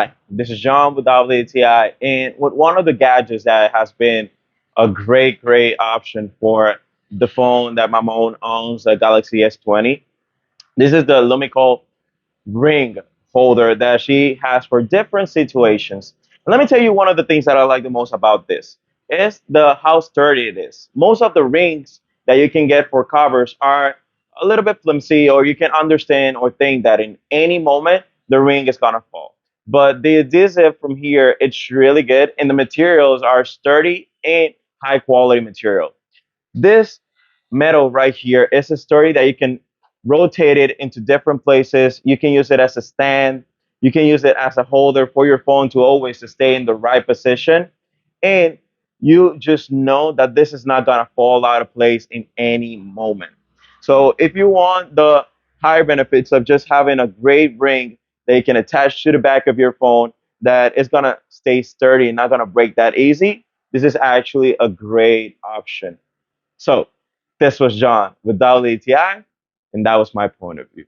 Hi, this is John with WTI, and with one of the gadgets that has been a great option for the phone that my mom owns, the Galaxy S20. This is the Lumicall ring holder that she has for different situations. And let me tell you one of the things that I like the most about this is the how sturdy it is. Most of the rings that you can get for covers are a little bit flimsy, or you can understand or think that in any moment the ring is gonna fall. But the adhesive from here, it's really good, and the materials are sturdy and high quality material. This metal right here is a sturdy that you can rotate it into different places. You can use it as a stand. You can use it as a holder for your phone to always to stay in the right position. And you just know that this is not gonna fall out of place in any moment. So if you want the higher benefits of just having a great ring that you can attach to the back of your phone that is gonna stay sturdy and not gonna break that easy, this is actually a great option. So this was John with WTI, and that was my point of view.